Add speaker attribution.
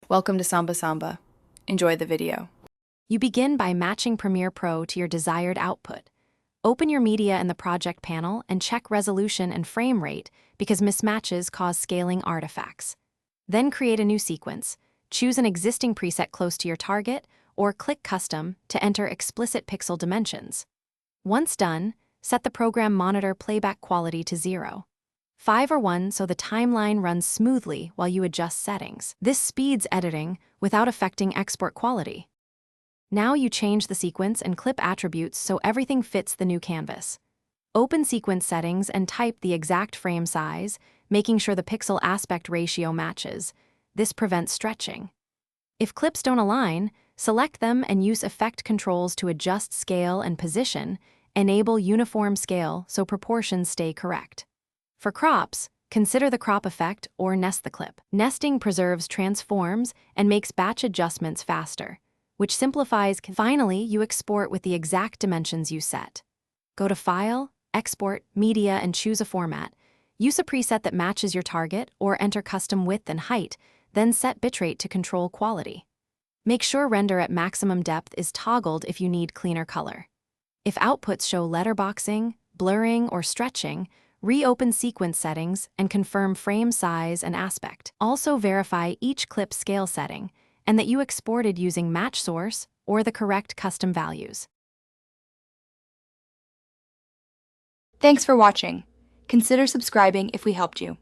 Speaker 1: Welcome to Samba Samba. Enjoy the video.
Speaker 2: You begin by matching Premiere Pro to your desired output. Open your media in the project panel and check resolution and frame rate because mismatches cause scaling artifacts. Then create a new sequence. Choose an existing preset close to your target or click Custom to enter explicit pixel dimensions. Once done, set the program monitor playback quality to 0. 5 or 1 so the timeline runs smoothly while you adjust settings. This speeds editing without affecting export quality. Now you change the sequence and clip attributes so everything fits the new canvas. Open sequence settings and type the exact frame size, making sure the pixel aspect ratio matches. This prevents stretching. If clips don't align, select them and use effect controls to adjust scale and position. Enable uniform scale so proportions stay correct. For crops, consider the crop effect or nest the clip. Nesting preserves transforms and makes batch adjustments faster, which simplifies. Finally, you export with the exact dimensions you set. Go to File, Export, Media, and choose a format. Use a preset that matches your target or enter custom width and height, then set bitrate to control quality. Make sure render at maximum depth is toggled if you need cleaner color. If outputs show letterboxing, blurring, or stretching, reopen sequence settings and confirm frame size and aspect. Also verify each clip scale setting and that you exported using match source or the correct custom values.
Speaker 3: Thanks for watching. Consider subscribing if we helped you.